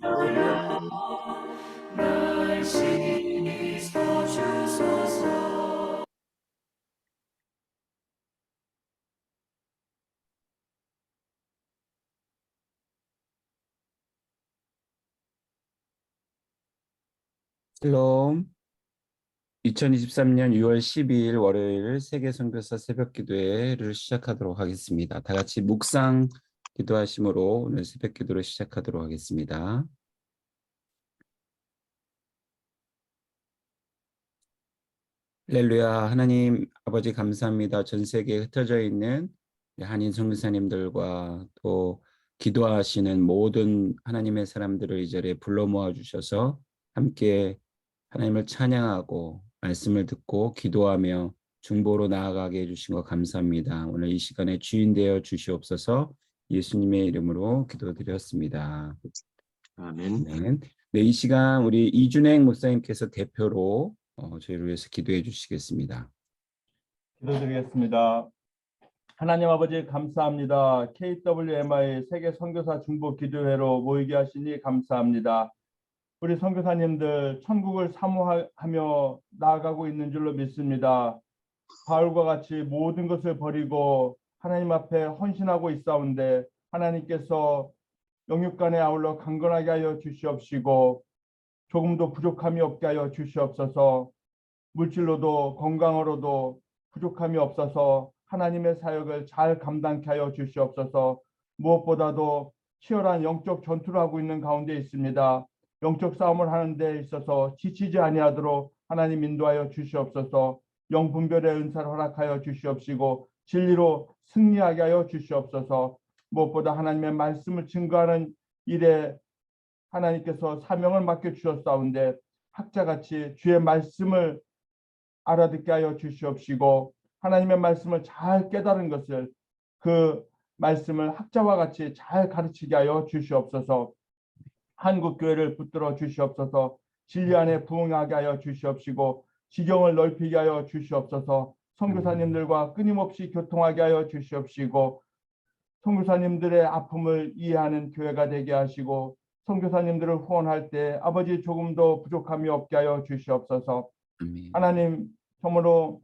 할렐루야. 날 씻어 주소서. 샬롬. 2023년 6월 12일 월요일 세계 선교사 새벽 기도회를 시작하도록 하겠습니다. 다 같이 묵상 기도하심으로 오늘 새벽 기도를 시작하도록 하겠습니다. 할렐루야. 하나님 아버지 감사합니다. 전 세계에 흩어져 있는 한인 선교사님들과 또 기도하시는 모든 하나님의 사람들을 이 자리에 불러 모아 주셔서 함께 하나님을 찬양하고 말씀을 듣고 기도하며 중보로 나아가게 해주신 것 감사합니다. 오늘 이 시간에 주인 되어 주시옵소서. 예수님의 이름으로 기도드렸습니다. 아멘. 네, 이 시간 우리 이준행 목사님께서 대표로 저희를 위해서 기도해 주시겠습니다. 기도드리겠습니다. 하나님 아버지 감사합니다. KWMI 세계 선교사 중보 기도회로 모이게 하시니 감사합니다. 우리 선교사님들 천국을 사모하며 나아가고 있는 줄로 믿습니다. 바울과 같이 모든 것을 버리고 하나님 앞에 헌신하고 있사온데 하나님께서 영육간에 아울러 강건하게 하여 주시옵시고 조금도 부족함이 없게 하여 주시옵소서. 물질로도 건강으로도 부족함이 없어서 하나님의 사역을 잘 감당케 하여 주시옵소서. 무엇보다도 치열한 영적 전투를 하고 있는 가운데 있습니다. 영적 싸움을 하는 데 있어서 지치지 아니하도록 하나님 인도하여 주시옵소서. 영분별의 은사를 허락하여 주시옵시고 진리로 승리하게 하여 주시옵소서. 무엇보다 하나님의 말씀을 증거하는 일에 하나님께서 사명을 맡겨주셨사온데 학자같이 주의 말씀을 알아듣게 하여 주시옵시고 하나님의 말씀을 잘 깨달은 것을 그 말씀을 학자와 같이 잘 가르치게 하여 주시옵소서. 한국교회를 붙들어 주시옵소서. 진리 안에 부응하게 하여 주시옵시고 지경을 넓히게 하여 주시옵소서. 선교사님들과 끊임없이 교통하게 하여 주시옵시고 선교사님들의 아픔을 이해하는 교회가 되게 하시고 선교사님들을 후원할 때 아버지 조금도 부족함이 없게 하여 주시옵소서. 하나님 정말로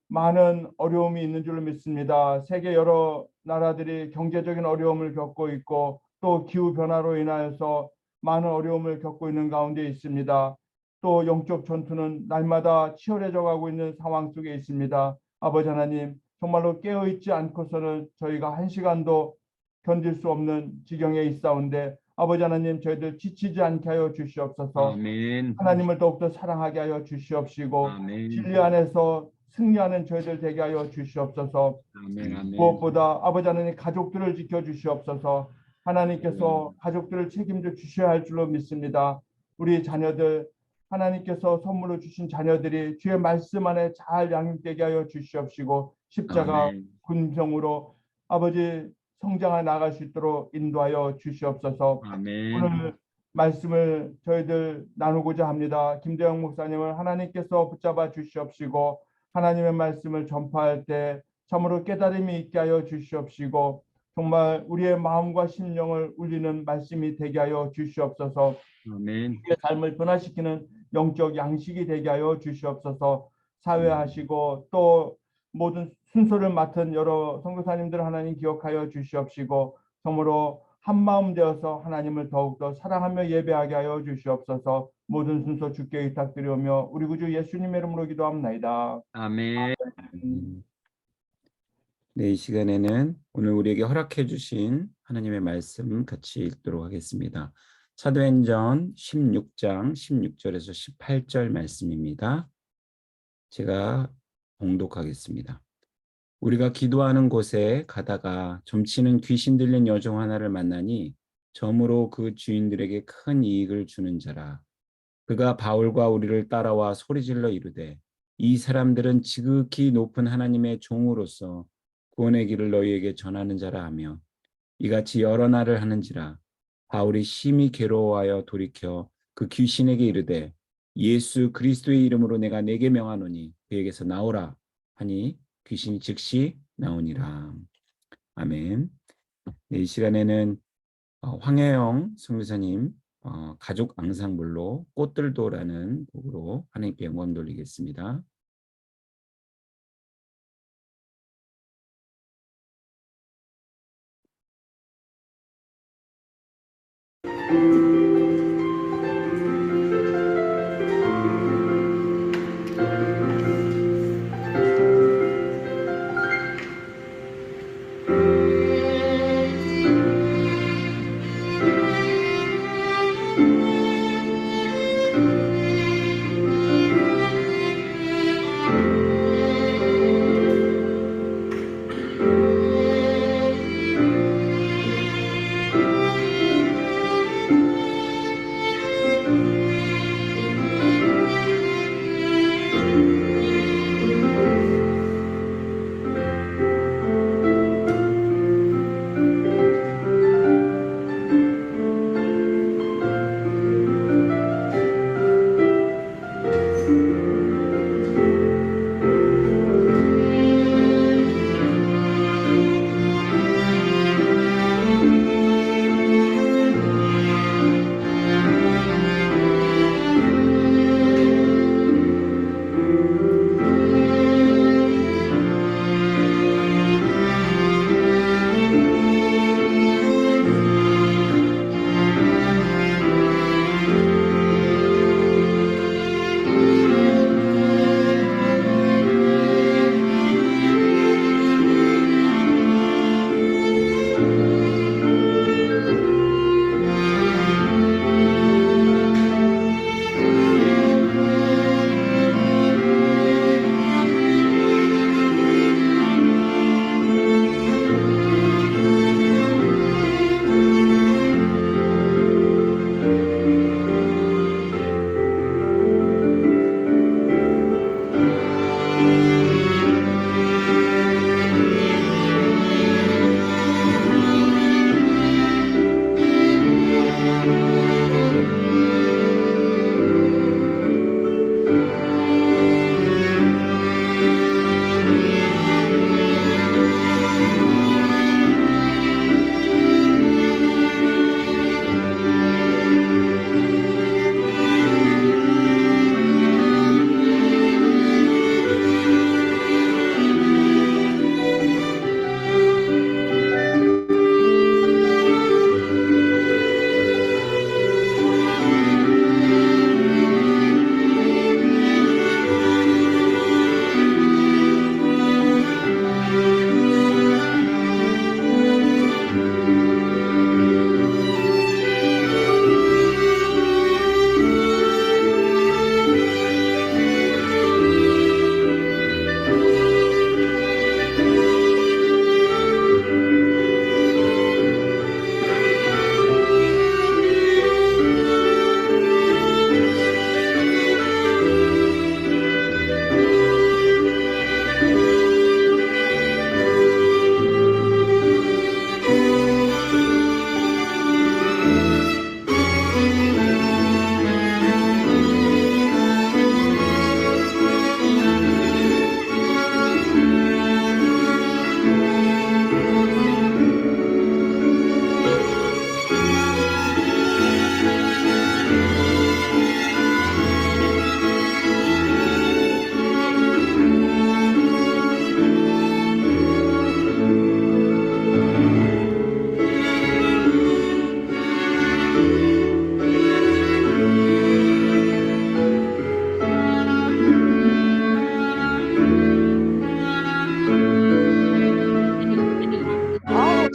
많은 어려움이 있는 줄로 믿습니다. 세계 여러 나라들이 경제적인 어려움을 겪고 있고 또 기후변화로 인하여서 많은 어려움을 겪고 있는 가운데 있습니다. 또 영적 전투는 날마다 치열해져 가고 있는 상황 속에 있습니다. 아버지 하나님 정말로 깨어있지 않고서는 저희가 한 시간도 견딜 수 없는 지경에 있사온데 아버지 하나님 저희들 지치지 않게 하여 주시옵소서. 아멘. 하나님을 더욱더 사랑하게 하여 주시옵시고 아멘. 진리 안에서 승리하는 저희들 되게 하여 주시옵소서. 아멘. 아멘. 무엇보다 아버지 하나님 가족들을 지켜주시옵소서. 하나님께서 가족들을 책임져 주셔야 할 줄로 믿습니다. 우리 자녀들 하나님께서 선물로 주신 자녀들이 주의 말씀 안에 잘 양육되게 하여 주시옵시고 십자가 아멘. 군병으로 아버지 성장해 나갈 수 있도록 인도하여 주시옵소서. 아멘. 오늘 말씀을 저희들 나누고자 합니다. 김대영 목사님을 하나님께서 붙잡아 주시옵시고 하나님의 말씀을 전파할 때 참으로 깨달음이 있게 하여 주시옵시고 정말 우리의 마음과 심령을 울리는 말씀이 되게 하여 주시옵소서. 아멘. 우리의 삶을 변화시키는 영적 양식이 되게 하여 주시옵소서. 사회하시고 또 모든 순서를 맡은 여러 선교사님들 하나님 기억하여 주시옵시고 정말로 한마음 되어서 하나님을 더욱더 사랑하며 예배하게 하여 주시옵소서. 모든 순서 주께 의탁드리오며 우리 구주 예수님의 이름으로 기도합나이다. 아멘. 네, 이 시간에는 오늘 우리에게 허락해 주신 하나님의 말씀 같이 읽도록 하겠습니다. 사도행전 16장 16절에서 18절 말씀입니다. 제가 봉독하겠습니다. 우리가 기도하는 곳에 가다가 점치는 귀신 들린 여종 하나를 만나니 점으로 그 주인들에게 큰 이익을 주는 자라. 그가 바울과 우리를 따라와 소리질러 이르되 이 사람들은 지극히 높은 하나님의 종으로서 구원의 길을 너희에게 전하는 자라 하며 이같이 여러 날을 하는지라. 바울이 심히 괴로워하여 돌이켜 그 귀신에게 이르되 예수 그리스도의 이름으로 내가 네게 명하노니 그에게서 나오라 하니 귀신이 즉시 나오니라. 아멘. 네, 이 시간에는 황혜영 선교사님 가족 앙상블로 꽃들도라는 곡으로 하나님께 영광 돌리겠습니다.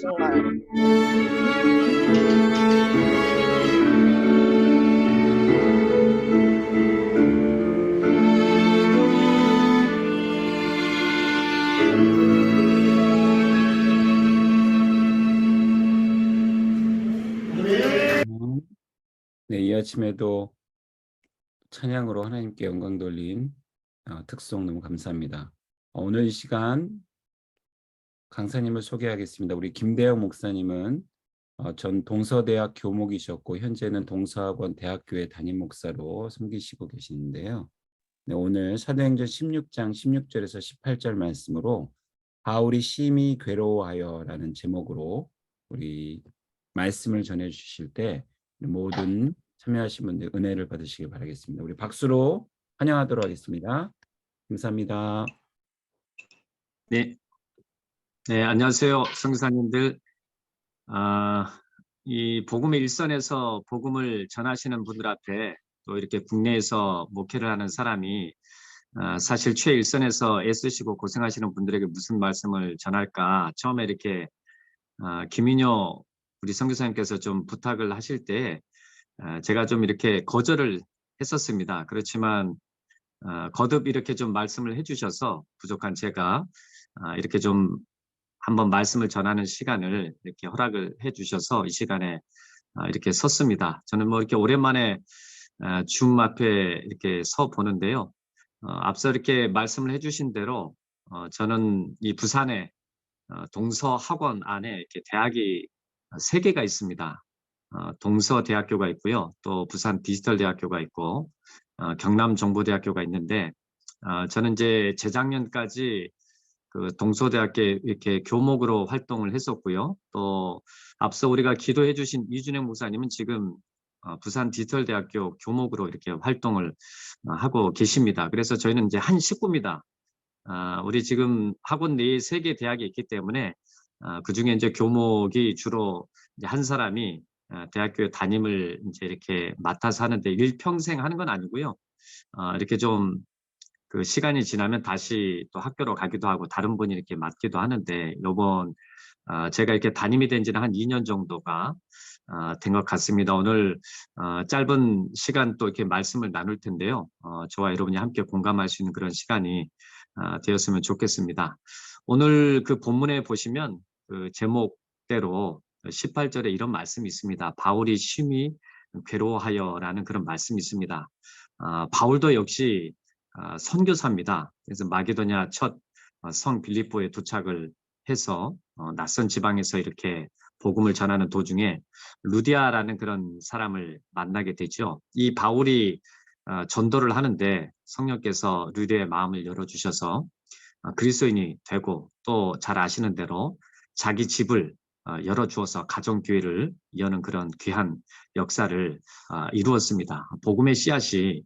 정말. 네, 이 아침에도 찬양으로 하나님께 영광 돌린 특송 너무 감사합니다. 오늘 이 시간 강사님을 소개하겠습니다. 우리 김대영 목사님은 전 동서대학 교목이셨고 현재는 동서학원 대학교의 담임 목사로 섬기시고 계시는데요. 네, 오늘 사도행전 16장 16절에서 18절 말씀으로 바울이 심히 괴로워하여라는 제목으로 우리 말씀을 전해 주실 때 모든 참여하신 분들 은혜를 받으시길 바라겠습니다. 우리 박수로 환영하도록 하겠습니다. 감사합니다. 네, 네, 안녕하세요, 성사님들. 이 복음의 일선에서 복음을 전하시는 분들 앞에 또 이렇게 국내에서 목회를 하는 사람이 사실 최일선에서 애쓰시고 고생하시는 분들에게 무슨 말씀을 전할까 처음에 이렇게 김인효 우리 선교사님께서 좀 부탁을 하실 때 제가 좀 이렇게 거절을 했었습니다. 그렇지만 거듭 이렇게 좀 말씀을 해주셔서 부족한 제가 이렇게 좀 한번 말씀을 전하는 시간을 이렇게 허락을 해주셔서 이 시간에 이렇게 섰습니다. 저는 뭐 이렇게 오랜만에 줌 앞에 이렇게 서 보는데요. 앞서 이렇게 말씀을 해주신 대로 저는 이 부산에 동서학원 안에 이렇게 대학이 3개가 있습니다. 동서대학교가 있고요. 또 부산 디지털대학교가 있고 경남정보대학교가 있는데 저는 이제 재작년까지 그 동서대학교 이렇게 교목으로 활동을 했었고요. 또 앞서 우리가 기도해 주신 이준영 목사님은 지금 부산 디지털대학교 교목으로 이렇게 활동을 하고 계십니다. 그래서 저희는 이제 한 식구입니다. 우리 지금 학원 내에 3개 대학이 있기 때문에 그 중에 이제 교목이 주로 이제 한 사람이 대학교 담임을 이제 이렇게 맡아서 하는데 일평생 하는 건 아니고요. 이렇게 좀 그 시간이 지나면 다시 또 학교로 가기도 하고 다른 분이 이렇게 맡기도 하는데 요번 제가 이렇게 담임이 된 지는 한 2년 정도가 된 것 같습니다. 오늘 짧은 시간 또 이렇게 말씀을 나눌 텐데요. 저와 여러분이 함께 공감할 수 있는 그런 시간이 되었으면 좋겠습니다. 오늘 그 본문에 보시면 그 제목대로 18절에 이런 말씀이 있습니다. 바울이 심히 괴로워하여라는 그런 말씀이 있습니다. 바울도 역시 선교사입니다. 그래서 마게도냐 첫 성 빌립보에 도착을 해서 낯선 지방에서 이렇게 복음을 전하는 도중에 루디아라는 그런 사람을 만나게 되죠. 이 바울이 전도를 하는데 성령께서 루디아의 마음을 열어주셔서 그리스도인이 되고 또 잘 아시는 대로 자기 집을 열어주어서 가정교회를 여는 그런 귀한 역사를 이루었습니다. 복음의 씨앗이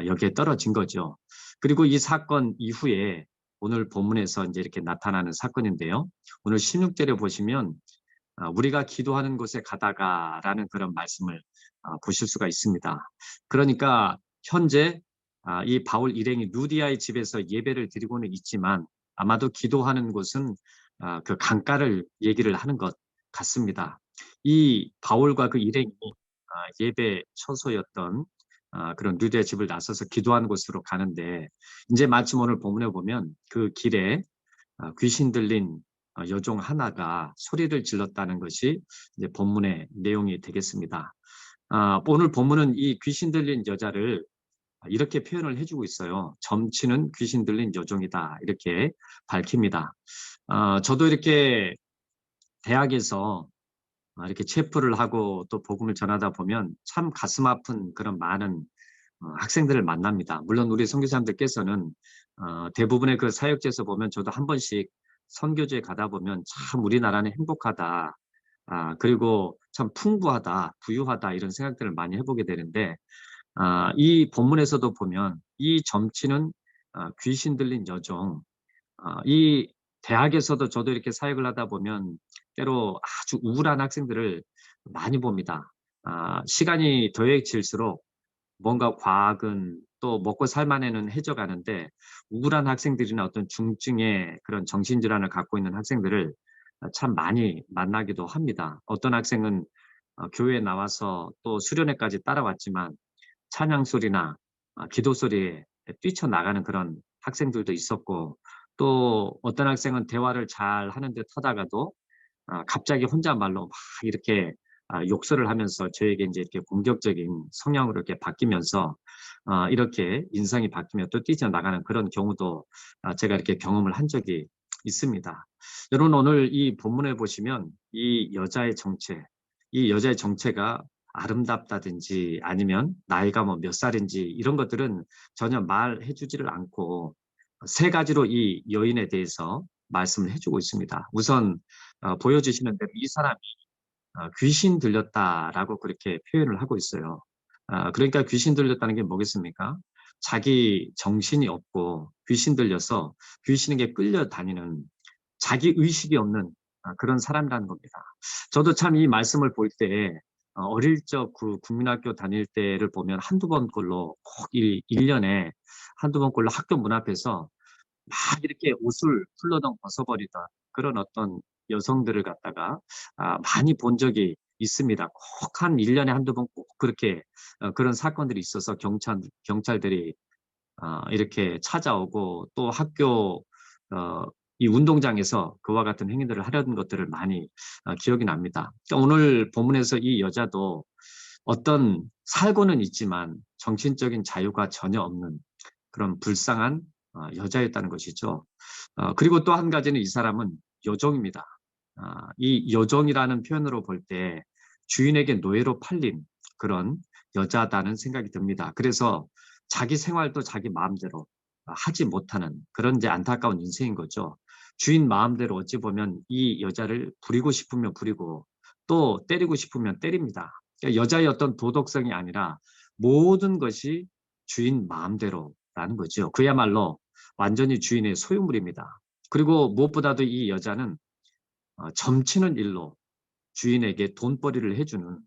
여기에 떨어진 거죠. 그리고 이 사건 이후에 오늘 본문에서 이제 이렇게 나타나는 사건인데요. 오늘 16절에 보시면 우리가 기도하는 곳에 가다가라는 그런 말씀을 보실 수가 있습니다. 그러니까 현재 이 바울 일행이 루디아의 집에서 예배를 드리고는 있지만 아마도 기도하는 곳은 그 강가를 얘기를 하는 것 같습니다. 이 바울과 그 일행이 예배 처소였던 그런 루디아의 집을 나서서 기도하는 곳으로 가는데 이제 마침 오늘 본문에 보면 그 길에 귀신 들린 여종 하나가 소리를 질렀다는 것이 이제 본문의 내용이 되겠습니다. 오늘 본문은 이 귀신 들린 여자를 이렇게 표현을 해주고 있어요. 점치는 귀신 들린 여종이다 이렇게 밝힙니다. 저도 이렇게 대학에서 이렇게 체프를 하고 또 복음을 전하다 보면 참 가슴 아픈 그런 많은 학생들을 만납니다. 물론 우리 선교사님들께서는 대부분의 그 사역지에서 보면 저도 한 번씩 선교지에 가다 보면 참 우리나라는 행복하다. 그리고 참 풍부하다, 부유하다 이런 생각들을 많이 해보게 되는데 이 본문에서도 보면 이 점치는 귀신 들린 여종 이 대학에서도 저도 이렇게 사역을 하다 보면 때로 아주 우울한 학생들을 많이 봅니다. 시간이 더해질수록 뭔가 과학은 또 먹고 살만해는 해져가는데 우울한 학생들이나 어떤 중증의 그런 정신질환을 갖고 있는 학생들을 참 많이 만나기도 합니다. 어떤 학생은 교회에 나와서 또 수련회까지 따라왔지만 찬양 소리나 기도 소리에 뛰쳐나가는 그런 학생들도 있었고 또 어떤 학생은 대화를 잘 하는 듯 하다가도 갑자기 혼잣말로 막 이렇게 욕설을 하면서 저에게 이제 이렇게 공격적인 성향으로 이렇게 바뀌면서 이렇게 인상이 바뀌며 또 뛰쳐나가는 그런 경우도 제가 이렇게 경험을 한 적이 있습니다. 여러분 오늘 이 본문에 보시면 이 여자의 정체, 이 여자의 정체가 아름답다든지 아니면 나이가 뭐 몇 살인지 이런 것들은 전혀 말해주지를 않고 3가지로 이 여인에 대해서 말씀을 해주고 있습니다. 우선 보여주시는 대로 이 사람이 귀신 들렸다라고 그렇게 표현을 하고 있어요. 그러니까 귀신 들렸다는 게 뭐겠습니까? 자기 정신이 없고 귀신 들려서 귀신에게 끌려다니는 자기 의식이 없는 그런 사람이라는 겁니다. 저도 참 이 말씀을 볼 때 어릴 적 그 국민학교 다닐 때를 보면 한두 번꼴로 꼭 1년에 한두 번꼴로 학교 문 앞에서 막 이렇게 옷을 훌러덩 벗어버리던 그런 어떤 여성들을 갖다가 많이 본 적이 있습니다. 꼭 한 1년에 한두 번 꼭 그렇게 그런 사건들이 있어서 경찰들이 이렇게 찾아오고 또 학교 이 운동장에서 그와 같은 행위들을 하려는 것들을 많이 기억이 납니다. 그러니까 오늘 본문에서 이 여자도 어떤 살고는 있지만 정신적인 자유가 전혀 없는 그런 불쌍한 여자였다는 것이죠. 그리고 또 한 가지는 이 사람은 여종입니다. 이 여종이라는 표현으로 볼 때 주인에게 노예로 팔린 그런 여자다는 생각이 듭니다. 그래서 자기 생활도 자기 마음대로 하지 못하는 그런 이제 안타까운 인생인 거죠. 주인 마음대로 어찌 보면 이 여자를 부리고 싶으면 부리고 또 때리고 싶으면 때립니다. 그러니까 여자의 어떤 도덕성이 아니라 모든 것이 주인 마음대로라는 거죠. 그야말로 완전히 주인의 소유물입니다. 그리고 무엇보다도 이 여자는 점치는 일로 주인에게 돈벌이를 해주는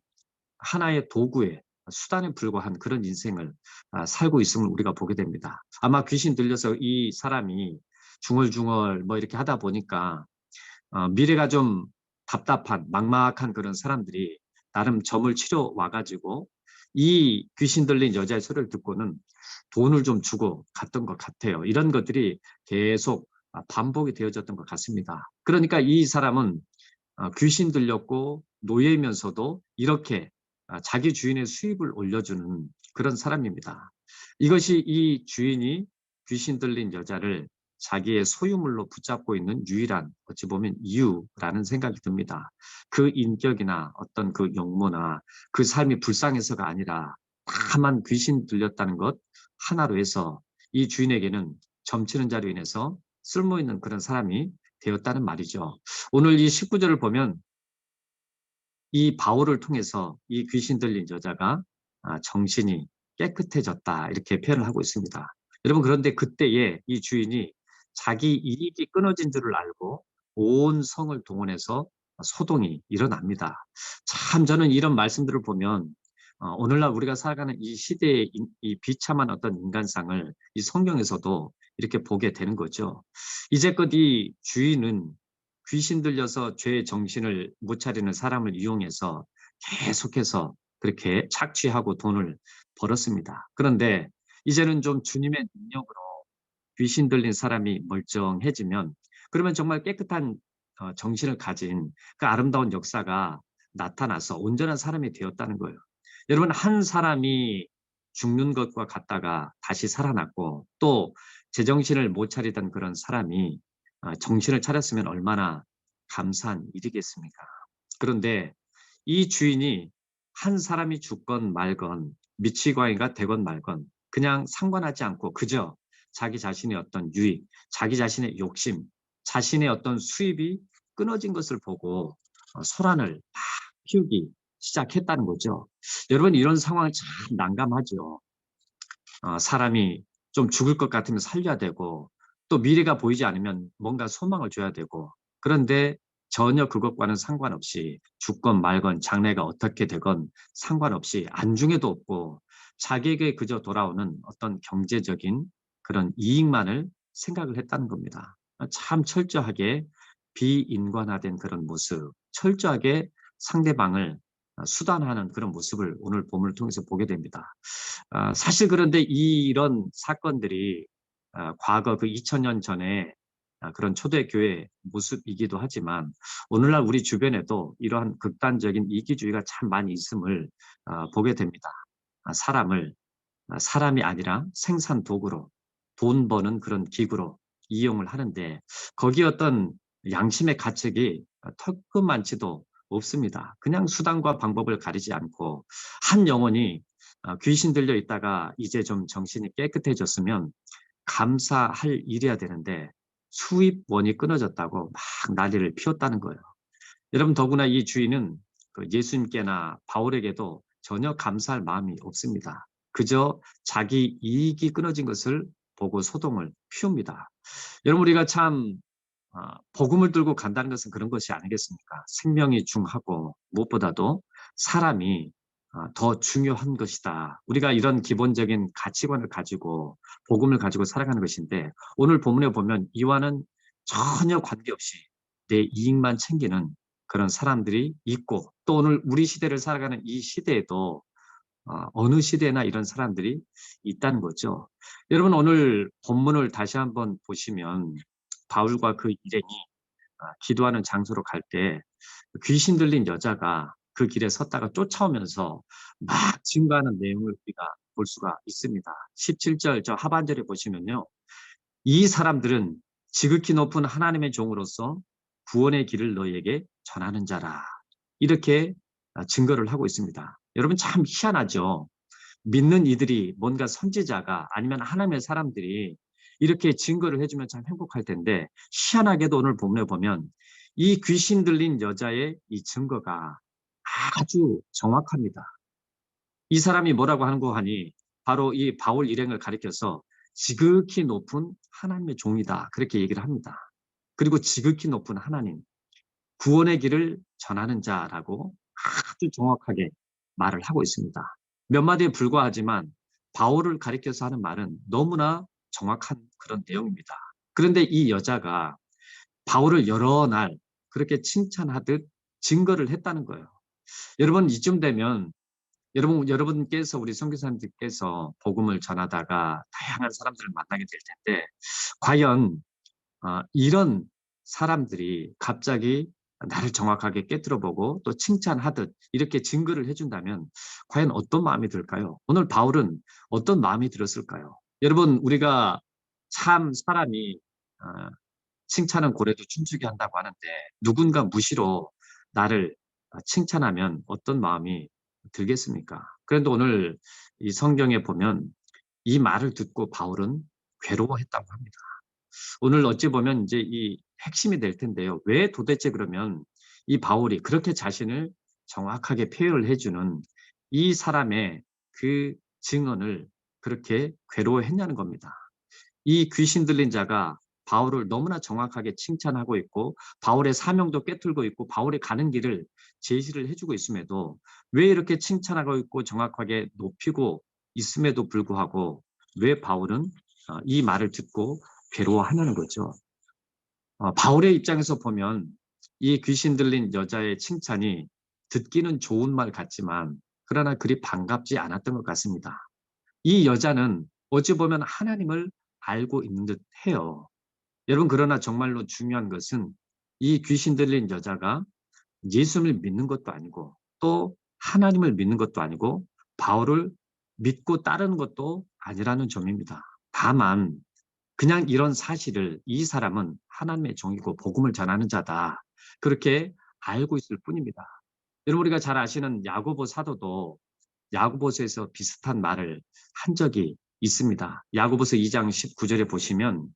하나의 도구에 수단에 불과한 그런 인생을 살고 있음을 우리가 보게 됩니다. 아마 귀신 들려서 이 사람이 중얼중얼 뭐 이렇게 하다 보니까 미래가 좀 답답한 막막한 그런 사람들이 나름 점을 치러 와가지고 이 귀신 들린 여자의 소리를 듣고는 돈을 좀 주고 갔던 것 같아요. 이런 것들이 계속 반복이 되어졌던 것 같습니다. 그러니까 이 사람은 귀신 들렸고 노예이면서도 이렇게 자기 주인의 수입을 올려주는 그런 사람입니다. 이것이 이 주인이 귀신 들린 여자를 자기의 소유물로 붙잡고 있는 유일한 어찌 보면 이유라는 생각이 듭니다. 그 인격이나 어떤 그 용모나 그 삶이 불쌍해서가 아니라 다만 귀신 들렸다는 것 하나로 해서 이 주인에게는 점치는 자로 인해서 쓸모있는 그런 사람이 되었다는 말이죠. 오늘 이 19절을 보면 이 바울을 통해서 이 귀신 들린 여자가 정신이 깨끗해졌다 이렇게 표현을 하고 있습니다. 여러분 그런데 그때에 이 주인이 자기 이익이 끊어진 줄을 알고 온 성을 동원해서 소동이 일어납니다. 참 저는 이런 말씀들을 보면 오늘날 우리가 살아가는 이 시대의 이 비참한 어떤 인간상을 이 성경에서도 이렇게 보게 되는 거죠. 이제껏 이 주인은 귀신 들려서 죄의 정신을 못 차리는 사람을 이용해서 계속해서 그렇게 착취하고 돈을 벌었습니다. 그런데 이제는 좀 주님의 능력으로 귀신 들린 사람이 멀쩡해지면 그러면 정말 깨끗한 정신을 가진 그 아름다운 역사가 나타나서 온전한 사람이 되었다는 거예요. 여러분 한 사람이 죽는 것과 같다가 다시 살아났고 또 제정신을 못 차리던 그런 사람이 정신을 차렸으면 얼마나 감사한 일이겠습니까? 그런데 이 주인이 한 사람이 죽건 말건 미치광이가 되건 말건 그냥 상관하지 않고 그저 자기 자신의 어떤 유익, 자기 자신의 욕심, 자신의 어떤 수입이 끊어진 것을 보고 소란을 막 피우기 시작했다는 거죠. 여러분 이런 상황은 참 난감하죠. 사람이 좀 죽을 것 같으면 살려야 되고 또 미래가 보이지 않으면 뭔가 소망을 줘야 되고 그런데 전혀 그것과는 상관없이 죽건 말건 장래가 어떻게 되건 상관없이 안중에도 없고 자기에게 그저 돌아오는 어떤 경제적인 그런 이익만을 생각을 했다는 겁니다. 참 철저하게 비인간화된 그런 모습, 철저하게 상대방을 수단화하는 그런 모습을 오늘 본문을 통해서 보게 됩니다. 사실 그런데 이런 사건들이 과거 그 2000년 전에 그런 초대교회 모습이기도 하지만 오늘날 우리 주변에도 이러한 극단적인 이기주의가 참 많이 있음을 보게 됩니다. 사람이 아니라 생산 도구로 돈 버는 그런 기구로 이용을 하는데 거기에 어떤 양심의 가책이 턱만치도 없습니다. 그냥 수단과 방법을 가리지 않고 한 영혼이 귀신 들려 있다가 이제 좀 정신이 깨끗해졌으면 감사할 일이어야 되는데 수입원이 끊어졌다고 막 난리를 피웠다는 거예요. 여러분 더구나 이 주인은 그 예수님께나 바울에게도 전혀 감사할 마음이 없습니다. 그저 자기 이익이 끊어진 것을 보고 소동을 피웁니다. 여러분 우리가 참 복음을 들고 간다는 것은 그런 것이 아니겠습니까? 생명이 중하고 무엇보다도 사람이 더 중요한 것이다. 우리가 이런 기본적인 가치관을 가지고 복음을 가지고 살아가는 것인데 오늘 본문에 보면 이와는 전혀 관계없이 내 이익만 챙기는 그런 사람들이 있고 또 오늘 우리 시대를 살아가는 이 시대에도 어느 시대나 이런 사람들이 있다는 거죠. 여러분 오늘 본문을 다시 한번 보시면 바울과 그 일행이 기도하는 장소로 갈 때 귀신 들린 여자가 그 길에 섰다가 쫓아오면서 막 증거하는 내용을 우리가 볼 수가 있습니다. 17절 저 하반절에 보시면요. 이 사람들은 지극히 높은 하나님의 종으로서 구원의 길을 너희에게 전하는 자라. 이렇게 증거를 하고 있습니다. 여러분 참 희한하죠. 믿는 이들이 뭔가 선지자가 아니면 하나님의 사람들이 이렇게 증거를 해주면 참 행복할 텐데 희한하게도 오늘 본문에 보면 이 귀신 들린 여자의 이 증거가 아주 정확합니다. 이 사람이 뭐라고 하는고 하니 바로 이 바울 일행을 가리켜서 지극히 높은 하나님의 종이다. 그렇게 얘기를 합니다. 그리고 지극히 높은 하나님, 구원의 길을 전하는 자라고 아주 정확하게 말을 하고 있습니다. 몇 마디에 불과하지만 바울을 가리켜서 하는 말은 너무나 정확한 그런 내용입니다. 그런데 이 여자가 바울을 여러 날 그렇게 칭찬하듯 증거를 했다는 거예요. 여러분 이쯤 되면 여러분께서 우리 선교사님들께서 복음을 전하다가 다양한 사람들을 만나게 될 텐데 과연 이런 사람들이 갑자기 나를 정확하게 깨뜨려보고 또 칭찬하듯 이렇게 증거를 해준다면 과연 어떤 마음이 들까요? 오늘 바울은 어떤 마음이 들었을까요? 여러분 우리가 참 사람이 칭찬은 고래도 춤추게 한다고 하는데 누군가 무시로 나를 칭찬하면 어떤 마음이 들겠습니까? 그런데 오늘 이 성경에 보면 이 말을 듣고 바울은 괴로워했다고 합니다. 오늘 어찌 보면 이제 이 핵심이 될 텐데요. 왜 도대체 그러면 이 바울이 그렇게 자신을 정확하게 표현을 해주는 이 사람의 그 증언을 그렇게 괴로워했냐는 겁니다. 이 귀신 들린 자가 바울을 너무나 정확하게 칭찬하고 있고 바울의 사명도 꿰뚫고 있고 바울의 가는 길을 제시를 해주고 있음에도 왜 이렇게 칭찬하고 있고 정확하게 높이고 있음에도 불구하고 왜 바울은 이 말을 듣고 괴로워하냐는 거죠. 바울의 입장에서 보면 이 귀신 들린 여자의 칭찬이 듣기는 좋은 말 같지만 그러나 그리 반갑지 않았던 것 같습니다. 이 여자는 어찌 보면 하나님을 알고 있는 듯 해요. 여러분 그러나 정말로 중요한 것은 이 귀신 들린 여자가 예수를 믿는 것도 아니고 또 하나님을 믿는 것도 아니고 바울을 믿고 따르는 것도 아니라는 점입니다. 다만 그냥 이런 사실을 이 사람은 하나님의 종이고 복음을 전하는 자다. 그렇게 알고 있을 뿐입니다. 여러분 우리가 잘 아시는 야고보 사도도 야고보서에서 비슷한 말을 한 적이 있습니다. 야고보서 2장 19절에 보시면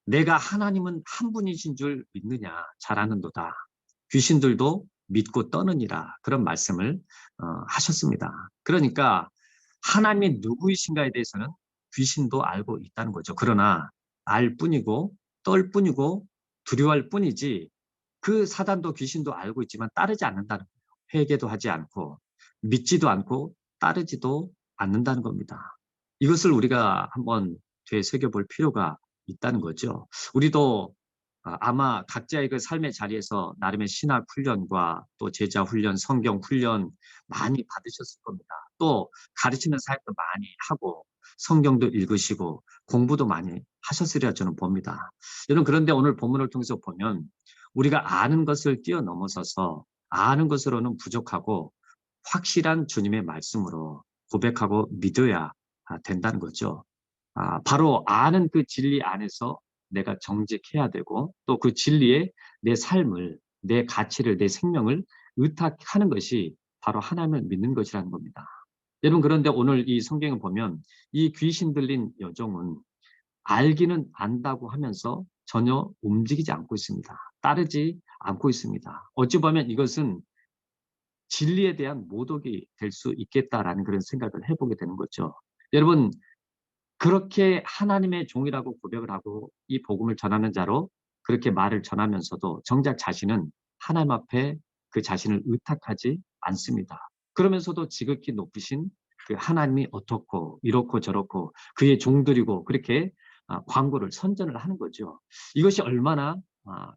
내가 하나님은 한 분이신 줄 믿느냐 잘 아는도다. 귀신들도 믿고 떠느니라 그런 말씀을 하셨습니다. 그러니까 하나님이 누구이신가에 대해서는 귀신도 알고 있다는 거죠. 그러나 알 뿐이고 떨 뿐이고 두려워할 뿐이지 그 사단도 귀신도 알고 있지만 따르지 않는다는 거예요. 회개도 하지 않고 믿지도 않고 따르지도 않는다는 겁니다. 이것을 우리가 한번 되새겨볼 필요가 있다는 거죠. 우리도 아마 각자의 그 삶의 자리에서 나름의 신학 훈련과 또 제자 훈련, 성경 훈련 많이 받으셨을 겁니다. 또 가르치는 사역도 많이 하고 성경도 읽으시고 공부도 많이 하셨으리라 저는 봅니다. 여러분 그런데 오늘 본문을 통해서 보면 우리가 아는 것을 뛰어넘어서서 아는 것으로는 부족하고 확실한 주님의 말씀으로 고백하고 믿어야 된다는 거죠. 바로 아는 그 진리 안에서 내가 정직해야 되고 또 그 진리에 내 삶을, 내 가치를, 내 생명을 의탁하는 것이 바로 하나님을 믿는 것이라는 겁니다. 여러분 그런데 오늘 이 성경을 보면 이 귀신 들린 여종은 알기는 안다고 하면서 전혀 움직이지 않고 있습니다. 따르지 않고 있습니다. 어찌 보면 이것은 진리에 대한 모독이 될 수 있겠다라는 그런 생각을 해보게 되는 거죠. 여러분, 그렇게 하나님의 종이라고 고백을 하고 이 복음을 전하는 자로 그렇게 말을 전하면서도 정작 자신은 하나님 앞에 그 자신을 의탁하지 않습니다. 그러면서도 지극히 높으신 그 하나님이 어떻고 이렇고 저렇고 그의 종들이고 그렇게 광고를 선전을 하는 거죠. 이것이 얼마나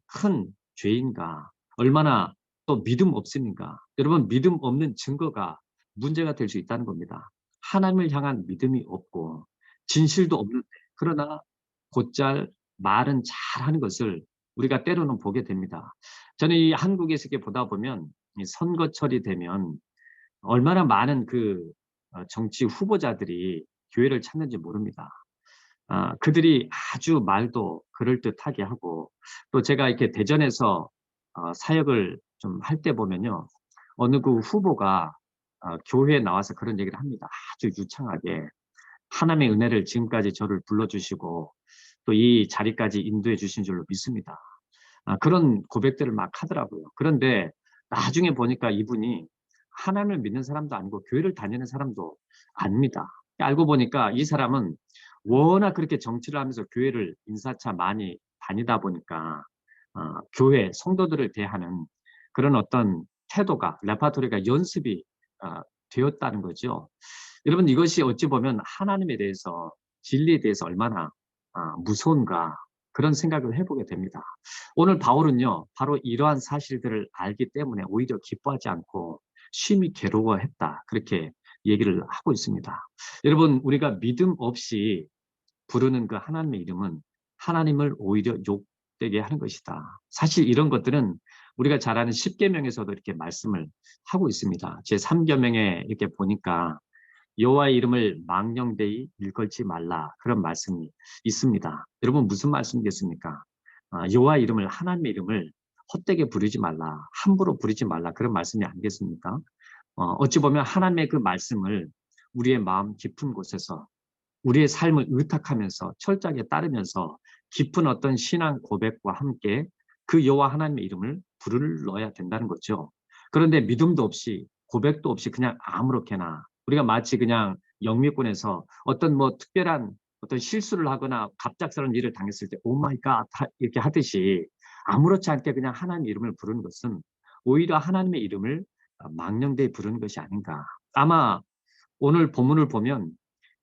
큰 죄인가, 얼마나 또 믿음 없습니까? 여러분, 믿음 없는 증거가 문제가 될 수 있다는 겁니다. 하나님을 향한 믿음이 없고 진실도 없는데, 그러나 곧잘 말은 잘하는 것을 우리가 때로는 보게 됩니다. 저는 이 한국에서 이렇게 보다 보면 이 선거철이 되면 얼마나 많은 그 정치 후보자들이 교회를 찾는지 모릅니다. 그들이 아주 말도 그럴듯하게 하고, 또 제가 이렇게 대전에서 사역을 좀 할 때 보면요, 어느 그 후보가 교회에 나와서 그런 얘기를 합니다. 아주 유창하게. 하나님의 은혜를 지금까지 저를 불러주시고 또 이 자리까지 인도해 주신 줄로 믿습니다. 그런 고백들을 막 하더라고요. 그런데 나중에 보니까 이분이 하나님을 믿는 사람도 아니고 교회를 다니는 사람도 아닙니다. 알고 보니까 이 사람은 워낙 그렇게 정치를 하면서 교회를 인사차 많이 다니다 보니까 교회 성도들을 대하는 그런 어떤 태도가, 레파토리가 연습이 되었다는 거죠. 여러분, 이것이 어찌 보면 하나님에 대해서, 진리에 대해서 얼마나 무서운가, 그런 생각을 해보게 됩니다. 오늘 바울은요, 바로 이러한 사실들을 알기 때문에 오히려 기뻐하지 않고 심히 괴로워했다, 그렇게 얘기를 하고 있습니다. 여러분, 우리가 믿음 없이 부르는 그 하나님의 이름은 하나님을 오히려 욕되게 하는 것이다. 사실 이런 것들은 우리가 잘 아는 십계명에서도 이렇게 말씀을 하고 있습니다. 제 3계명에 이렇게 보니까 여호와의 이름을 망령되이 일컬지 말라, 그런 말씀이 있습니다. 여러분, 무슨 말씀이겠습니까? 여호와의 이름을, 하나님의 이름을 헛되게 부르지 말라, 함부로 부르지 말라, 그런 말씀이 아니겠습니까? 어찌 보면 하나님의 그 말씀을 우리의 마음 깊은 곳에서 우리의 삶을 의탁하면서 철저하게 따르면서 깊은 어떤 신앙 고백과 함께 그 여호와 하나님의 이름을 불러야 된다는 거죠. 그런데 믿음도 없이 고백도 없이 그냥 아무렇게나, 우리가 마치 그냥 영미권에서 어떤 뭐 특별한 어떤 실수를 하거나 갑작스러운 일을 당했을 때 오 마이 갓 이렇게 하듯이 아무렇지 않게 그냥 하나님의 이름을 부르는 것은 오히려 하나님의 이름을 망령되이 부르는 것이 아닌가. 아마 오늘 본문을 보면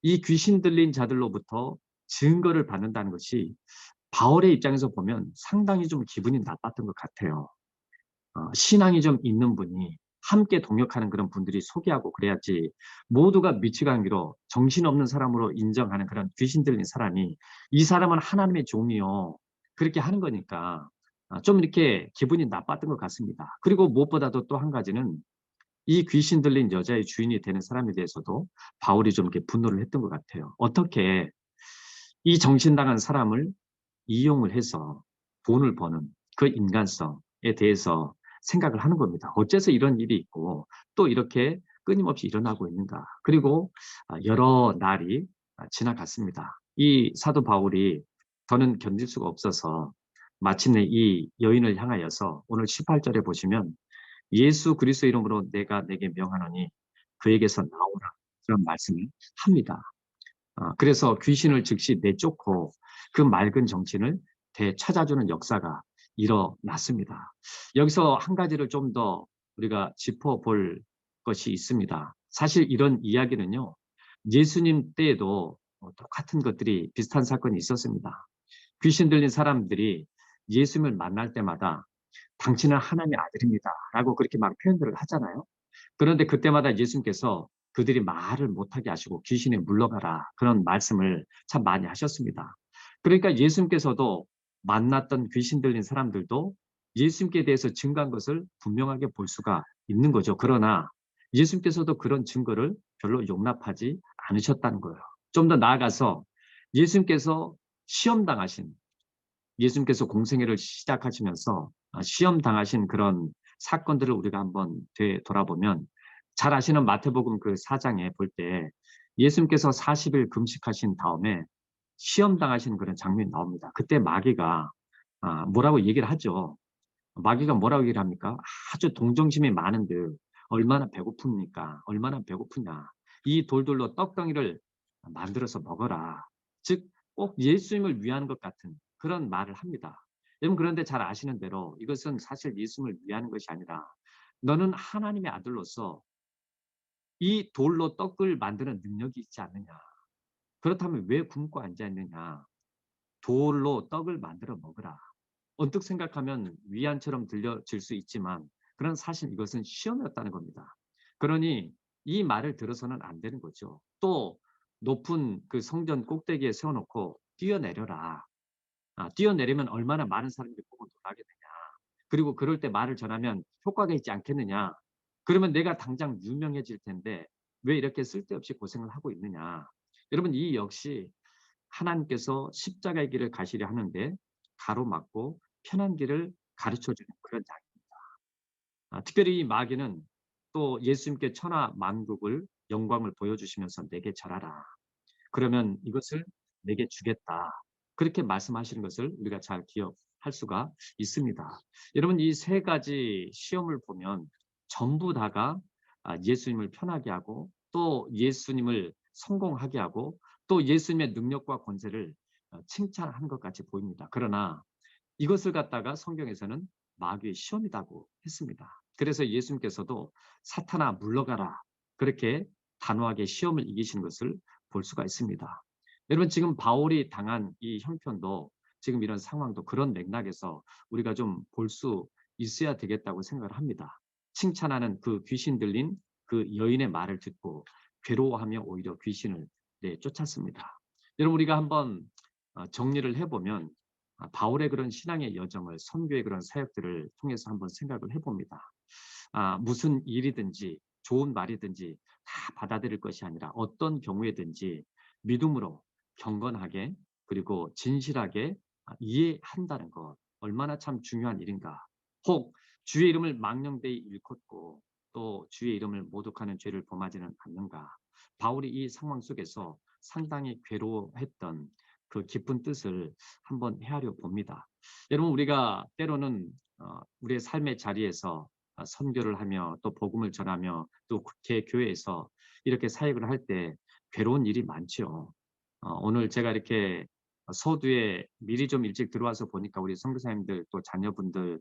이 귀신 들린 자들로부터 증거를 받는다는 것이 바울의 입장에서 보면 상당히 좀 기분이 나빴던 것 같아요. 신앙이 좀 있는 분이 함께 동역하는 그런 분들이 소개하고 그래야지, 모두가 미치광이로 정신없는 사람으로 인정하는 그런 귀신 들린 사람이 이 사람은 하나님의 종이요, 그렇게 하는 거니까 좀 이렇게 기분이 나빴던 것 같습니다. 그리고 무엇보다도 또 한 가지는 이 귀신 들린 여자의 주인이 되는 사람에 대해서도 바울이 좀 이렇게 분노를 했던 것 같아요. 어떻게 이 정신당한 사람을 이용을 해서 돈을 버는 그 인간성에 대해서 생각을 하는 겁니다. 어째서 이런 일이 있고 또 이렇게 끊임없이 일어나고 있는가. 그리고 여러 날이 지나갔습니다. 이 사도 바울이 더는 견딜 수가 없어서 마침내 이 여인을 향하여서 오늘 18절에 보시면 예수 그리스도 이름으로 내가 내게 명하노니 그에게서 나오라, 그런 말씀을 합니다. 그래서 귀신을 즉시 내쫓고 그 맑은 정신을 되찾아주는 역사가 일어났습니다. 여기서 한 가지를 좀 더 우리가 짚어볼 것이 있습니다. 사실 이런 이야기는요, 예수님 때에도 똑같은 것들이, 비슷한 사건이 있었습니다. 귀신 들린 사람들이 예수님을 만날 때마다 당신은 하나님의 아들입니다 라고 그렇게 막 표현들을 하잖아요. 그런데 그때마다 예수님께서 그들이 말을 못하게 하시고 귀신에 물러가라, 그런 말씀을 참 많이 하셨습니다. 그러니까 예수님께서도 만났던 귀신 들린 사람들도 예수님께 대해서 증거한 것을 분명하게 볼 수가 있는 거죠. 그러나 예수님께서도 그런 증거를 별로 용납하지 않으셨다는 거예요. 좀 더 나아가서 예수님께서 시험당하신, 예수님께서 공생애를 시작하시면서 시험 당하신 그런 사건들을 우리가 한번 되돌아보면, 잘 아시는 마태복음 그 4장에 볼 때 예수님께서 40일 금식하신 다음에 시험 당하신 그런 장면이 나옵니다. 그때 마귀가 뭐라고 얘기를 하죠. 마귀가 뭐라고 얘기를 합니까? 아주 동정심이 많은들 얼마나 배고픕니까? 얼마나 배고프냐? 이 돌들로 떡덩이를 만들어서 먹어라. 즉, 꼭 예수님을 위한 것 같은 그런 말을 합니다. 여러분, 그런데 잘 아시는 대로 이것은 사실 예수님을 위한 것이 아니라 너는 하나님의 아들로서 이 돌로 떡을 만드는 능력이 있지 않느냐? 그렇다면 왜 굶고 앉아 있느냐? 돌로 떡을 만들어 먹으라. 언뜻 생각하면 위안처럼 들려질 수 있지만 그런 사실 이것은 시험이었다는 겁니다. 그러니 이 말을 들어서는 안 되는 거죠. 또 높은 그 성전 꼭대기에 세워놓고 뛰어내려라. 뛰어내리면 얼마나 많은 사람들이 보고 놀라게 되냐. 그리고 그럴 때 말을 전하면 효과가 있지 않겠느냐. 그러면 내가 당장 유명해질 텐데 왜 이렇게 쓸데없이 고생을 하고 있느냐. 여러분, 이 역시 하나님께서 십자가의 길을 가시려 하는데 가로막고 편한 길을 가르쳐주는 그런 장입니다. 특별히 이 마귀는 또 예수님께 천하 만국을 영광을 보여주시면서 내게 절하라. 그러면 이것을 내게 주겠다. 그렇게 말씀하시는 것을 우리가 잘 기억할 수가 있습니다. 여러분, 이 세 가지 시험을 보면 전부 다가 예수님을 편하게 하고 또 예수님을 성공하게 하고 또 예수님의 능력과 권세를 칭찬하는 것 같이 보입니다. 그러나 이것을 갖다가 성경에서는 마귀의 시험이라고 했습니다. 그래서 예수님께서도 사탄아 물러가라. 그렇게 단호하게 시험을 이기시는 것을 볼 수가 있습니다. 여러분, 지금 바울이 당한 이 형편도 지금 이런 상황도 그런 맥락에서 우리가 좀 볼 수 있어야 되겠다고 생각을 합니다. 칭찬하는 그 귀신 들린 그 여인의 말을 듣고 괴로워하며 오히려 귀신을 쫓았습니다. 여러분, 우리가 한번 정리를 해보면 바울의 그런 신앙의 여정을 선교의 그런 사역들을 통해서 한번 생각을 해봅니다. 무슨 일이든지 좋은 말이든지 다 받아들일 것이 아니라 어떤 경우에든지 믿음으로 경건하게 그리고 진실하게 이해한다는 것 얼마나 참 중요한 일인가. 혹 주의 이름을 망령되이 일컫고 또 주의 이름을 모독하는 죄를 범하지는 않는가. 바울이 이 상황 속에서 상당히 괴로워했던 그 깊은 뜻을 한번 헤아려 봅니다. 여러분, 우리가 때로는 우리의 삶의 자리에서 선교를 하며 또 복음을 전하며 또 교회에서 이렇게 사역을 할 때 괴로운 일이 많죠. 오늘 제가 이렇게 서두에 미리 좀 일찍 들어와서 보니까 우리 선교사님들 또 자녀분들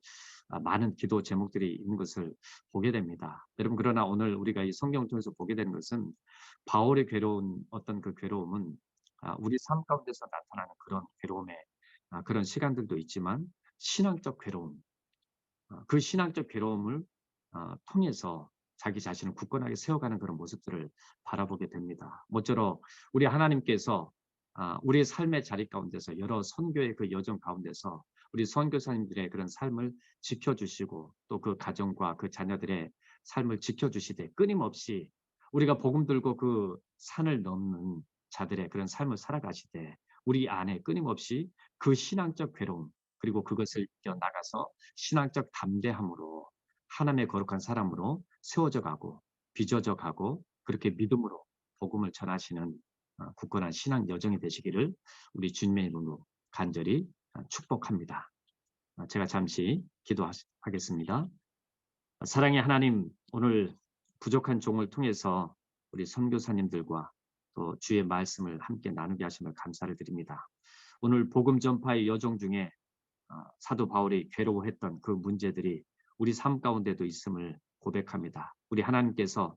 많은 기도 제목들이 있는 것을 보게 됩니다. 여러분, 그러나 오늘 우리가 이 성경을 통해서 보게 되는 것은 바울의 괴로운 어떤 그 괴로움은 우리 삶 가운데서 나타나는 그런 괴로움의 그런 시간들도 있지만 신앙적 괴로움, 그 신앙적 괴로움을 통해서 자기 자신을 굳건하게 세워가는 그런 모습들을 바라보게 됩니다. 모쪼록 우리 하나님께서 우리의 삶의 자리 가운데서 여러 선교의 그 여정 가운데서 우리 선교사님들의 그런 삶을 지켜주시고 또 그 가정과 그 자녀들의 삶을 지켜주시되 끊임없이 우리가 복음 들고 그 산을 넘는 자들의 그런 삶을 살아가시되 우리 안에 끊임없이 그 신앙적 괴로움 그리고 그것을 이겨나가서 신앙적 담대함으로 하나님의 거룩한 사람으로 세워져 가고 빚어져 가고 그렇게 믿음으로 복음을 전하시는 굳건한 신앙 여정이 되시기를 우리 주님의 이름으로 간절히 축복합니다. 제가 잠시 기도하겠습니다. 사랑의 하나님, 오늘 부족한 종을 통해서 우리 선교사님들과 또 주의 말씀을 함께 나누게 하심을 감사를 드립니다. 오늘 복음 전파의 여정 중에 사도 바울이 괴로워했던 그 문제들이 우리 삶 가운데도 있음을 고백합니다. 우리 하나님께서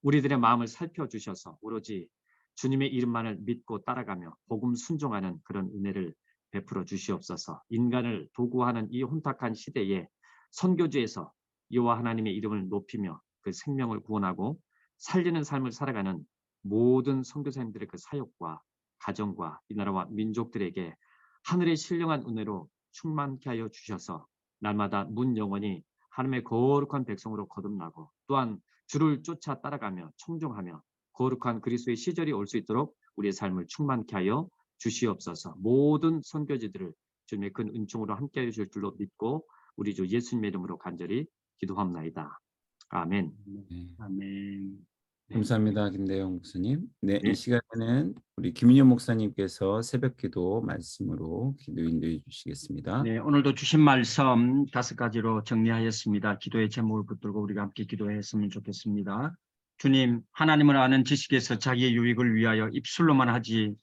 우리들의 마음을 살펴주셔서 오로지 주님의 이름만을 믿고 따라가며 복음 순종하는 그런 은혜를 베풀어 주시옵소서. 인간을 도구하는 이 혼탁한 시대에 선교지에서 여호와 하나님의 이름을 높이며 그 생명을 구원하고 살리는 삶을 살아가는 모든 선교사님들의 그 사역과 가정과 이 나라와 민족들에게 하늘의 신령한 은혜로 충만케 하여 주셔서 날마다 문 영원히 하나님의 거룩한 백성으로 거듭나고 또한 주를 쫓아 따라가며 청종하며 거룩한 그리스도의 시절이 올 수 있도록 우리의 삶을 충만케 하여 주시옵소서. 모든 선교지들을 주님의 큰 은총으로 함께 하여 주실 줄로 믿고 우리 주 예수님의 이름으로 간절히 기도합나이다. 아멘. 네. 아멘. 감사합니다, 김대영 목사님. 네, 네. 이 시간에는 우리 김윤현 목사님께서 새벽기도 말씀으로 기도 인도해 주시겠습니다. 네, 오늘도 주신 말씀 5가지로 정리하였습니다. 기도의 제목을 붙들고 우리가 함께 기도했으면 좋겠습니다. 주님, 하나님을 아는 지식에서 자기의 유익을 위하여 입술로만 하지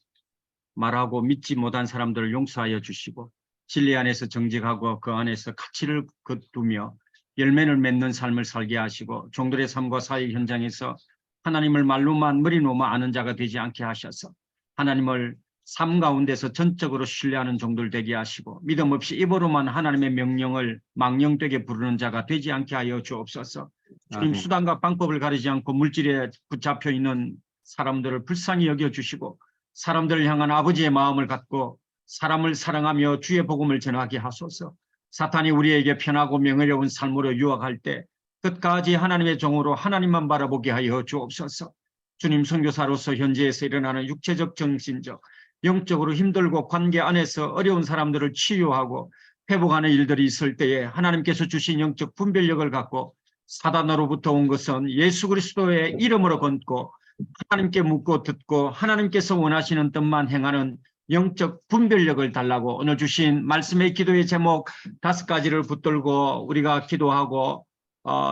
말하고 믿지 못한 사람들을 용서하여 주시고 진리 안에서 정직하고 그 안에서 가치를 거두며 열매를 맺는 삶을 살게 하시고 종들의 삶과 사회 현장에서 하나님을 말로만 머리로만 아는 자가 되지 않게 하셔서 하나님을 삶 가운데서 전적으로 신뢰하는 종들 되게 하시고 믿음 없이 입으로만 하나님의 명령을 망령되게 부르는 자가 되지 않게 하여 주옵소서. 주님, 네. 수단과 방법을 가리지 않고 물질에 붙잡혀 있는 사람들을 불쌍히 여겨주시고 사람들을 향한 아버지의 마음을 갖고 사람을 사랑하며 주의 복음을 전하게 하소서. 사탄이 우리에게 편하고 명예로운 삶으로 유혹할 때 끝까지 하나님의 종으로 하나님만 바라보게 하여 주옵소서. 주님, 선교사로서 현지에서 일어나는 육체적, 정신적, 영적으로 힘들고 관계 안에서 어려운 사람들을 치유하고 회복하는 일들이 있을 때에 하나님께서 주신 영적 분별력을 갖고 사단으로부터 온 것은 예수 그리스도의 이름으로 건고 하나님께 묻고 듣고 하나님께서 원하시는 뜻만 행하는 영적 분별력을 달라고 오늘 주신 말씀의 기도의 제목 5가지를 붙들고 우리가 기도하고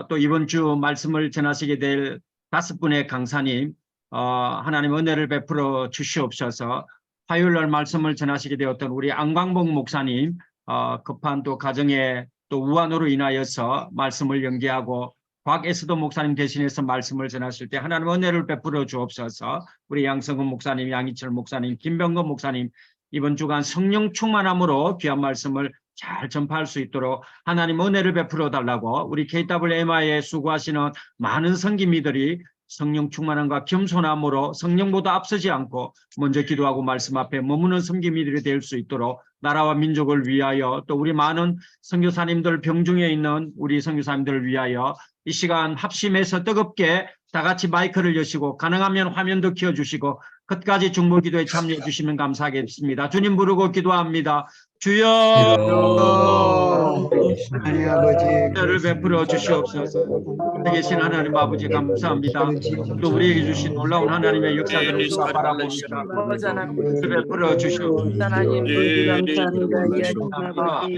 또 이번 주 말씀을 전하시게 될 5분의 강사님 하나님 은혜를 베풀어 주시옵소서. 화요일날 말씀을 전하시게 되었던 우리 안광복 목사님 급한 또 가정의 또 우환으로 인하여서 말씀을 연기하고 곽에스도 목사님 대신해서 말씀을 전하실 때 하나님 은혜를 베풀어 주옵소서. 우리 양성근 목사님, 양희철 목사님, 김병건 목사님 이번 주간 성령 충만함으로 귀한 말씀을 잘 전파할 수 있도록 하나님 은혜를 베풀어 달라고 우리 KWMI에 수고하시는 많은 성기미들이 성령 충만함과 겸손함으로 성령보다 앞서지 않고 먼저 기도하고 말씀 앞에 머무는 성기미들이 될 수 있도록 나라와 민족을 위하여 또 우리 많은 선교사님들 병중에 있는 우리 선교사님들을 위하여 이 시간 합심해서 뜨겁게 다 같이 마이크를 여시고 가능하면 화면도 켜주시고 끝까지 중보기도에 참여해 주시면 감사하겠습니다. 주님 부르고 기도합니다. 주여 하나님 아버지 은혜를 베풀어 주시옵소서. 계신 하나님 아버지 감사합니다. 또 우리에게 주신 놀라운 하나님의 역사들을 우리가 바라봅니다. 은혜를 베풀어 주시옵소서.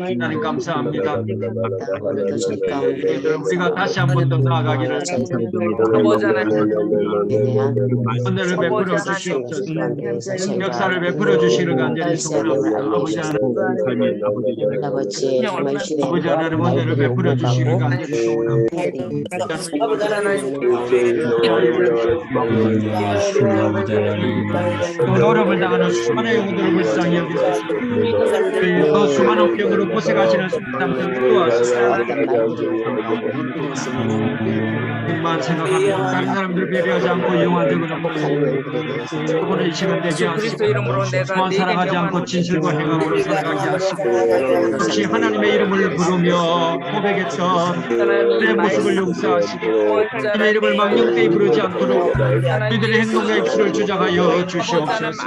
하나님 감사합니다. 우리가 다시 한 번 더 나아가기를 은혜를 베풀어 주시옵소서. 역사를 베풀어 주시는 간절히 소원합니다. 아버지 하나님 아버지 하나님 은혜를 베풀어 주시는 간절히 소원합니다. 또 어려움을 당하는 수많은 영혼들을 불쌍히 여기소서. 또 수많은 병으로 고생하시는 사람들을 도와주소서. 만 생각하고 다른 사람들을 배려하지 않고 이용한 적은 없고 그분의 이 시간 되게 하시고 또한 살아가지 않고 진실과 행함으로 살아가게 하시고 혹시 하나님의 이름을 부르며 고백했던 그의 모습을 용서하시고 하나님의 이름을 망령되이 부르지 않도록 이들의 행동과 입술을 주장하여 주시옵소서.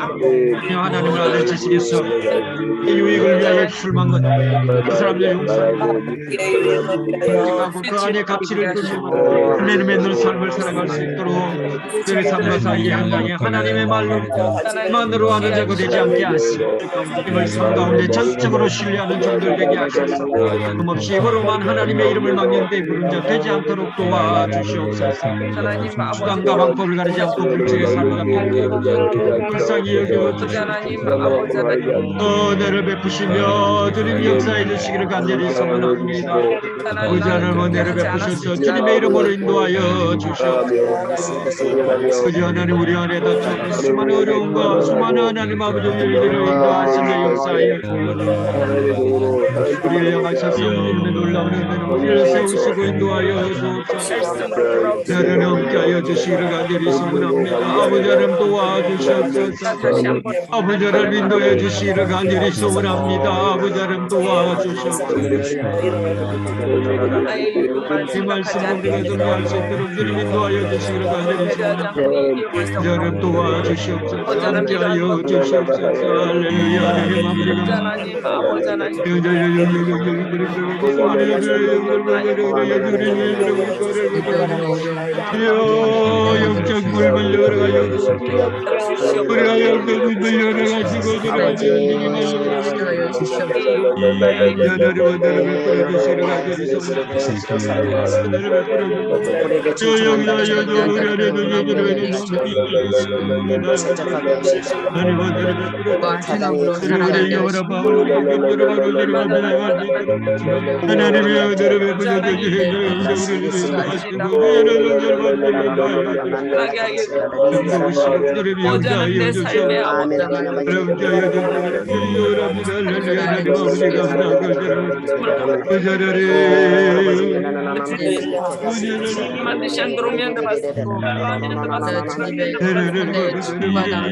하나님을 아들 지식에서 이 유익을 위하여 입술 막는 그 사람들의 용서하고 그 안에 가치를 두며 하나님의 늘 삶을 살아갈 수 있도록 늘 삶과 사이의 한강에 하나님의 말로만으로 하는 자가 되지 않게 하시고 하나님을 삶 가운데 전적으로 신뢰하는 종들 되게 하셔서 흠없이 입으로만 하나님의 이름을 망령되이 부른 자 되지 않도록 도와주시옵소서. 수단과 방법을 가리지 않고 불책의 삶을 합니다. 불쌍히 여겨주시옵소서. 은혜를 베푸시며 주님 역사해 주시기를 간절히 소원합니다. 아버지 하나님 은혜를 베푸셔서 주님의 이름으로 인도하여 주시옵소서. 그저 하나님 우리 안에 닥쳐 수많은 어려움과 수많은 하나님 아버지 일들을 인도하시며 역사하여 우리를 향하셔서 주님의 놀라운 은혜로 우리를 세우시고 인도하여 주옵소서. 나를 함께하여 주시기를 간절히 소원합니다. 아버지 하나님 도와주시옵소서. 아버지 하나님 인도해 주시기를 간절히 소원합니다. 아버지 하나님 도와주시옵소서. 이 말씀을 우리가 정리할 수 있도록 주님 인도하여 주시기를 간절히 소원합니다. 하나님 도와주시옵소서. 함께하여 주시옵소서. 할렐루야. 하나님 영적 우리가 영적으로 열어가시고 하여 주시옵소서. 행함으로 살아가게 오전은 내 삶의 만드시 안드로미안다 바스고 주님의 은혜에 충만함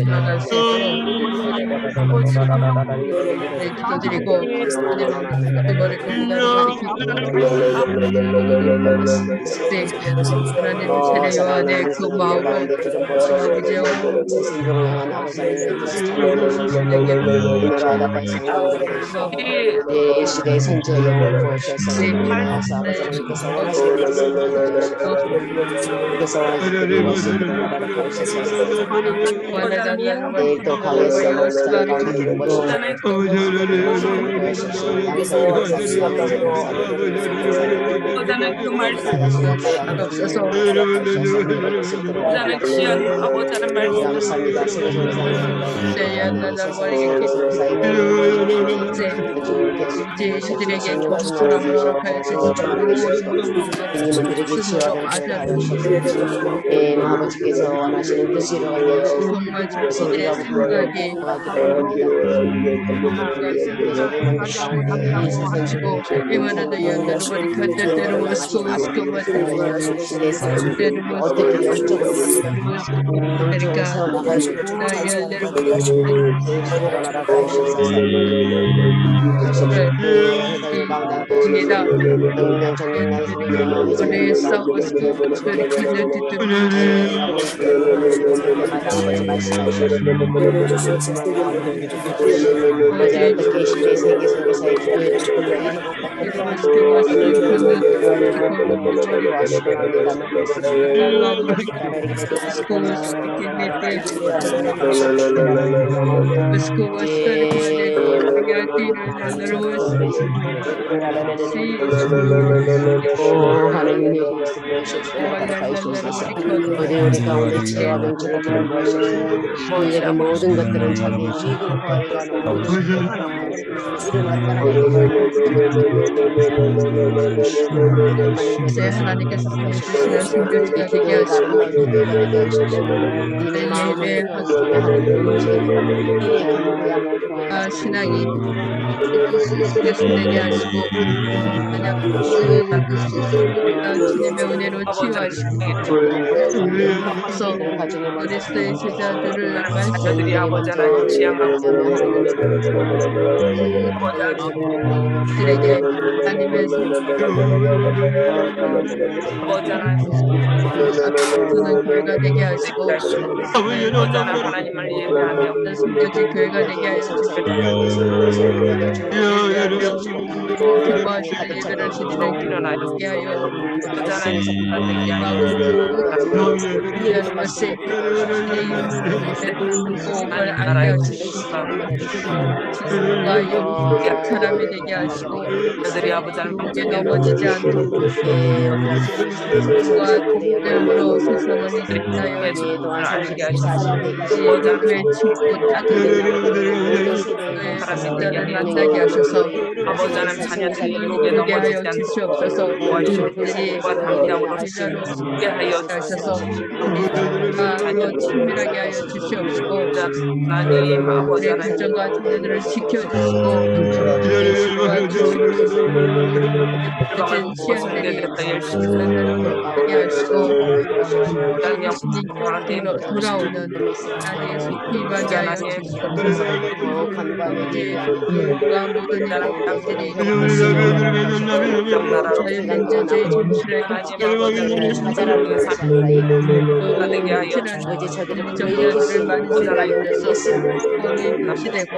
나갈 수 있도록 기도드리고 그거를 하나님 세례요한의 그 마음을 아버지여 예수의 선지의 영을 부으셔서 또 강에서 오전은 그 말씀 오전은 귀한 아버지의 말씀 이들에게 좋은 사람을 허락하여 스스로 아버지께서 원하시는 뜻이로 정말 자신의 생각이 가지고 이만한 연단을 버리ക്കാൻ 때로 와스코 어떻게 영적으로 그러니까 나의 입니다. 우리의 싸워서 그들을 우리 가운데 치료와 병치를 기름부으셔서 우리에게 모든 것들은 자기의 지혜로 이제 하나님께서 보내주시는 성교지가 되게 하시고 신앙이 되게 하시고 주님의 은혜로 치유하시고 그래서 그리스도의 제자들을 자녀들이 아버지 하나님 지향하고 들에게 하나님의 아버지 하나님 저는 교회가 되게 하시고 아버지 하나님을 예배하며 성교지 교회가 되게 하여 주시고 기뻐하시는 예배를 드리는 일어나게 하여 이런 것에 공을 알려 주시고 사람이 되게 하시고 그들이 아버지 함께 넘어지지 않도록 공들로 세상을 이끌나요 알게 하시고 그의 친구 따뜻한 사람들을 만나게 하셔서 아버지 하나님 자녀들이 유혹에 하게 하여 넘어지지 않도록 주시옵소서 도와주시고 담대함으로 죽게 하여 하셔서 우리가 친밀하게 하여 주시옵시고 하나님 아버지 우리의 하나님 가정과 자녀들을 지켜주시고 모든 시험들이 열심히 하게 하시고 땅에 주님께로 돌아오는 나에게 속히 임하게 하여 주시옵소서 이제 누가 모든 일을 사람들이 자유민주주의 정신을 가지고 하나가 되게 하여 정자들을 만들어서 시대고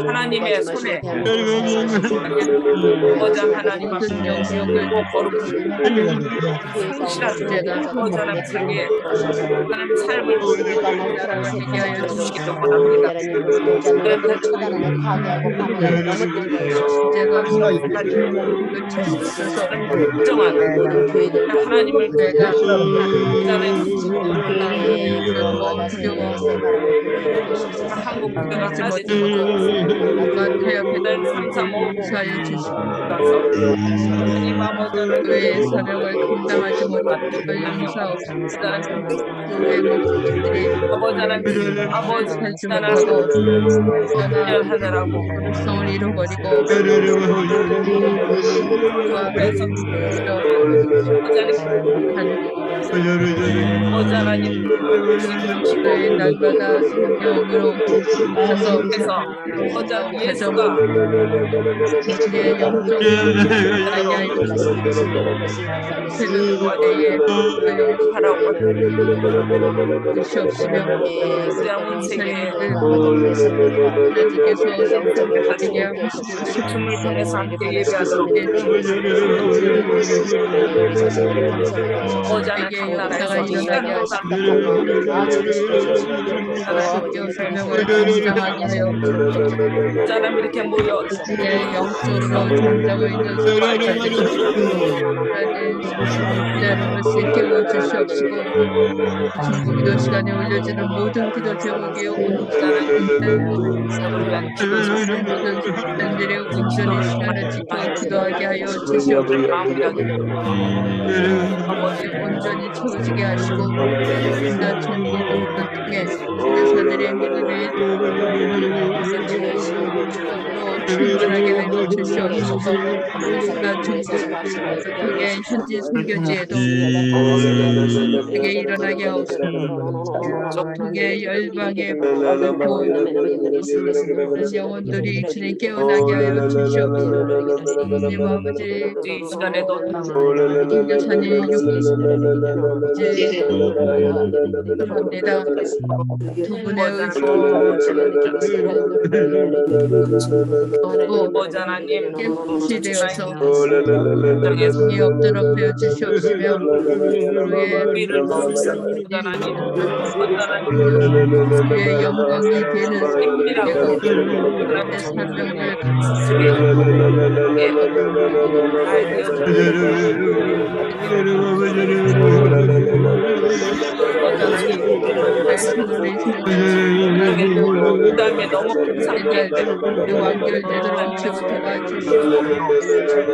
하나님의 손에 아버지 하나님 모든 영역을 아버지 하나님께 하나님 삶을 보이게 하여 주시기도 원합니다. 정한 하나님을 한국 교회가 하나 되지 사여 주시고 그의 사명을 감당하지 못하고 용서하옵소서. 그의 목소리들이 아버지 하나님하고 하느라고 성을 잃어버리고 아버지 하나님 그의 날마다 성령으로 가서 아버지 예수가 그의 영적인 세상에 하라고 뜻이 없으며 온 세계에 하나님께서 되게 하시고 춤을 통해서 함께 예배하도록 아버지 하나님 나라에서 일어나게 하시고 사명을 감당하게 하여 사람 이렇게 모여 그의 영적으로 존재하고 있는 사람들이 기다리는 것을 깨워주시옵시고 중국기도 시간에 올려지는 모든 기도 제목이 모든 사람들의 온전히 시간을 지켜 기도하게 하여 주시옵시고 아버지 온전히 채워지게 하시고 인간 천국을 통해 교사들의 믿음의 충만하게 하여 주시옵소서. 인간 천국 그의 현지 선교지에도 그게 일어나게 하옵소서. 그의 열방의 영혼들이 주님 깨어나게 하여 주시옵소서. 하나님 아버지 이 시간에도 인교사님 합니다. 두 분의 아버지 하나님 깨끗이 되어서 성이 엎드려 베어 주시옵시며 그의 위를 보시옵소서. 하나님 그의 영광이 되는 되고 그의 사명을 그 다음에 너무 감사합니다. 완결되도록 지켜봐 주시옵소서.